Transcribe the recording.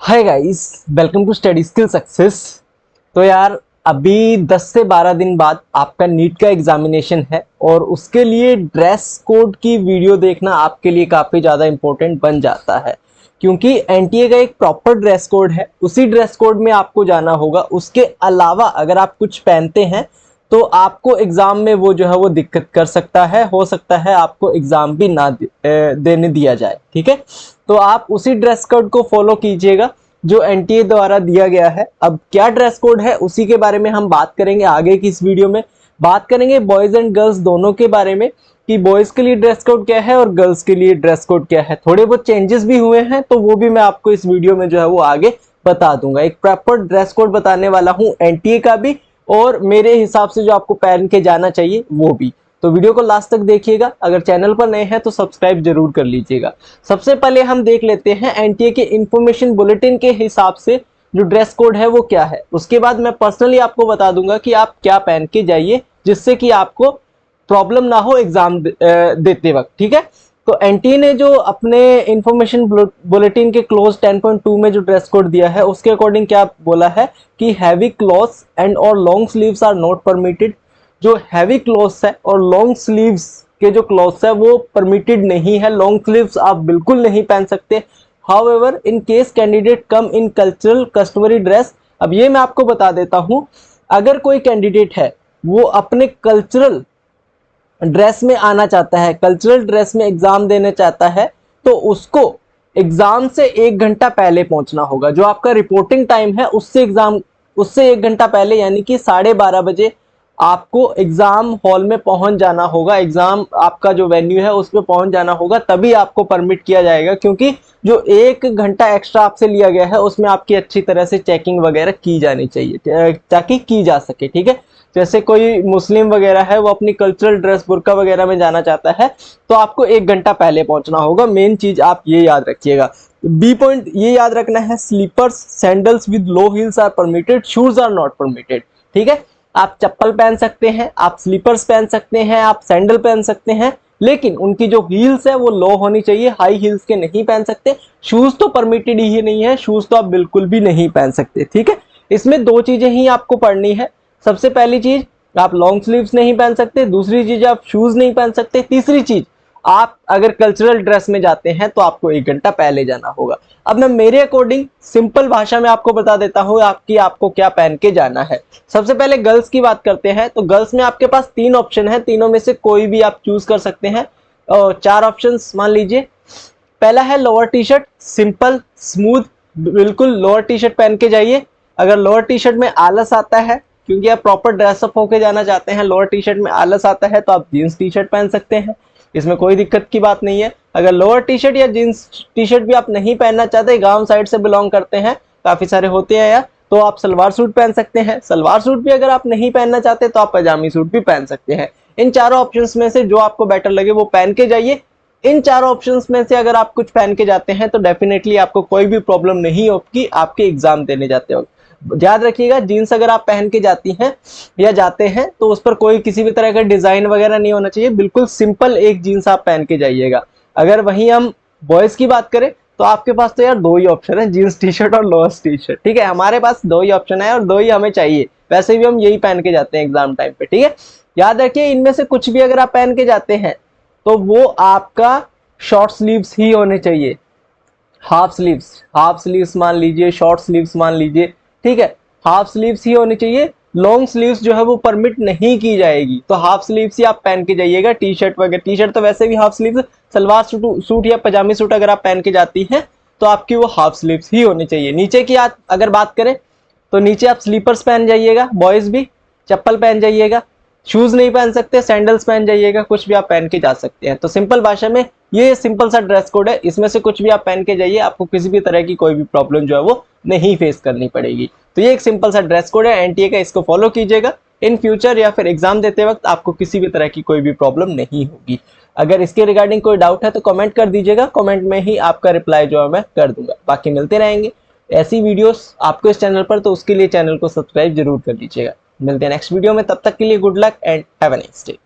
Hi guys, welcome to study skill success. तो यार अभी 10 से 12 दिन बाद आपका नीट का एग्जामिनेशन है और उसके लिए ड्रेस कोड की वीडियो देखना आपके लिए काफ़ी ज़्यादा इम्पोर्टेंट बन जाता है, क्योंकि एनटीए का एक प्रॉपर ड्रेस कोड है। उसी ड्रेस कोड में आपको जाना होगा। उसके अलावा अगर आप कुछ पहनते हैं तो आपको एग्जाम में वो जो है वो दिक्कत कर सकता है। हो सकता है आपको एग्जाम भी ना देने दिया जाए। ठीक है, तो आप उसी ड्रेस कोड को फॉलो कीजिएगा जो एनटीए द्वारा दिया गया है। अब क्या ड्रेस कोड है उसी के बारे में हम बात करेंगे आगे की इस वीडियो में। बात करेंगे बॉयज एंड गर्ल्स दोनों के बारे में कि बॉयज के लिए ड्रेस कोड क्या है और गर्ल्स के लिए ड्रेस कोड क्या है। थोड़े बहुत चेंजेस भी हुए हैं तो वो भी मैं आपको इस वीडियो में जो है वो आगे बता दूंगा। एक प्रॉपर ड्रेस कोड बताने वाला हूँ एनटीए का भी, और मेरे हिसाब से जो आपको पहन के जाना चाहिए वो भी। तो वीडियो को लास्ट तक देखिएगा। अगर चैनल पर नए हैं तो सब्सक्राइब जरूर कर लीजिएगा। सबसे पहले हम देख लेते हैं एनटीए के इंफॉर्मेशन बुलेटिन के हिसाब से जो ड्रेस कोड है वो क्या है। उसके बाद मैं पर्सनली आपको बता दूंगा कि आप क्या पहन के जाइए जिससे कि आपको प्रॉब्लम ना हो एग्जाम देते वक्त। ठीक है, तो एनटीए ने जो अपने इंफॉर्मेशन बुलेटिन के क्लोज 10.2 में जो ड्रेस कोड दिया है उसके अकॉर्डिंग क्या बोला है कि हैवी क्लॉथ्स एंड और long sleeves are not permitted. जो हैवी क्लॉथ्स है और लॉन्ग स्लीव्स के जो क्लॉथ्स है वो परमिटेड नहीं है। लॉन्ग स्लीव्स आप बिल्कुल नहीं पहन सकते। However in case candidate come in cultural customary dress, अब ये मैं आपको बता देता हूं, अगर कोई कैंडिडेट है वो अपने कल्चरल ड्रेस में आना चाहता है, कल्चरल ड्रेस में एग्जाम देने चाहता है, तो उसको एग्जाम से 1 घंटा पहले पहुंचना होगा। जो आपका रिपोर्टिंग टाइम है उससे 1 घंटा पहले यानी कि 12:30 बजे आपको एग्जाम हॉल में पहुंच जाना होगा। एग्जाम आपका जो वेन्यू है उस पर पहुंच जाना होगा, तभी आपको परमिट किया जाएगा। क्योंकि जो 1 घंटा एक्स्ट्रा आपसे लिया गया है उसमें आपकी अच्छी तरह से चेकिंग वगैरह की जानी चाहिए ताकि की जा सके। ठीक है, जैसे कोई मुस्लिम वगैरह है वो अपनी कल्चरल ड्रेस बुर्का वगैरह में जाना चाहता है तो आपको 1 घंटा पहले पहुंचना होगा। मेन चीज आप ये याद रखिएगा। बी पॉइंट ये याद रखना है, slippers sandals with low heels are permitted, shoes are not permitted. ठीक है, आप चप्पल पहन सकते हैं, आप स्लीपर्स पहन सकते हैं, आप सैंडल पहन सकते हैं, लेकिन उनकी जो हील्स है वो लो होनी चाहिए। हाई हील्स के नहीं पहन सकते। शूज तो परमिटेड ही नहीं है, शूज तो आप बिल्कुल भी नहीं पहन सकते। ठीक है, इसमें 2 चीजें ही आपको पढ़नी है। सबसे पहली चीज, आप लॉन्ग स्लीव्स नहीं पहन सकते। दूसरी चीज, आप शूज नहीं पहन सकते। तीसरी चीज, आप अगर कल्चरल ड्रेस में जाते हैं तो आपको 1 घंटा पहले जाना होगा। अब मैं मेरे अकॉर्डिंग सिंपल भाषा में आपको बता देता हूं आपको क्या पहन के जाना है। सबसे पहले गर्ल्स की बात करते हैं तो गर्ल्स में आपके पास 3 ऑप्शन है, तीनों में से कोई भी आप चूज कर सकते हैं। 4 ऑप्शन मान लीजिए। पहला है lower T shirt, simple smooth, बिल्कुल लोअर टी शर्ट पहन के जाइए। अगर लोअर टी शर्ट में आलस आता है, क्योंकि आप प्रॉपर ड्रेसअप होके जाना चाहते हैं, लोअर टी शर्ट में आलस आता है तो आप जीन्स टी शर्ट पहन सकते हैं, इसमें कोई दिक्कत की बात नहीं है। अगर लोअर टी शर्ट या जीन्स टी शर्ट भी आप नहीं पहनना चाहते, गांव साइड से बिलोंग करते हैं, काफी सारे होते हैं यार, तो आप सलवार सूट पहन सकते हैं। सलवार सूट भी अगर आप नहीं पहनना चाहते तो आप पजामी सूट भी पहन सकते हैं। इन चारों ऑप्शंस में से जो आपको बेटर लगे वो पहन के जाइए। इन चारों ऑप्शंस में से अगर आप कुछ पहन के जाते हैं तो डेफिनेटली आपको कोई भी प्रॉब्लम नहीं होगी आपके एग्जाम देने जाते वक्त। याद रखिएगा, जीन्स अगर आप पहन के जाती हैं या जाते हैं तो उस पर कोई किसी भी तरह का डिजाइन वगैरह नहीं होना चाहिए। बिल्कुल सिंपल एक जीन्स आप पहन के जाइएगा। अगर वहीं हम बॉयज की बात करें तो आपके पास तो यार 2 ही ऑप्शन है, जीन्स टी शर्ट और लोअर टी शर्ट। ठीक है, हमारे पास 2 ही ऑप्शन है और 2 ही हमें चाहिए। वैसे भी हम यही पहन के जाते हैं एग्जाम टाइम पे। ठीक है, याद रखिए इनमें से कुछ भी अगर आप पहन के जाते हैं तो वो आपका शॉर्ट स्लीव्स ही होने चाहिए। हाफ स्लीव्स मान लीजिए, शॉर्ट स्लीव्स मान लीजिए। ठीक है, हाफ स्लीव्स ही होनी चाहिए। लॉन्ग स्लीव्स जो है वो परमिट नहीं की जाएगी, तो हाफ स्लीव्स ही आप पहन के जाइएगा। टी शर्ट वगैरह, टी शर्ट तो वैसे भी हाफ स्लीव्स, सलवार सूट या पजामी सूट अगर आप पहन के जाती हैं तो आपकी वो हाफ स्लीव्स ही होनी चाहिए। नीचे की अगर बात करें तो नीचे आप स्लीपर्स पहन जाइएगा, बॉयज भी चप्पल पहन जाइएगा। शूज नहीं पहन सकते, सैंडल्स पहन जाइएगा, कुछ भी आप पहन के जा सकते हैं। तो सिंपल भाषा में ये सिंपल सा ड्रेस कोड है, इसमें से कुछ भी आप पहन के जाइए, आपको किसी भी तरह की कोई भी प्रॉब्लम जो है वो नहीं फेस करनी पड़ेगी। तो ये एक सिंपल सा ड्रेस कोड है एनटीए का, इसको फॉलो कीजिएगा। इन फ्यूचर या फिर एग्जाम देते वक्त आपको किसी भी तरह की कोई भी प्रॉब्लम नहीं होगी। अगर इसके रिगार्डिंग कोई डाउट है तो कमेंट कर दीजिएगा, कमेंट में ही आपका रिप्लाई जो है मैं कर दूंगा। बाकी मिलते रहेंगे ऐसी वीडियोस आपको इस चैनल पर, तो उसके लिए चैनल को सब्सक्राइब जरूर कर लीजिएगा। मिलते हैं नेक्स्ट वीडियो में, तब तक के लिए good luck and have a nice day.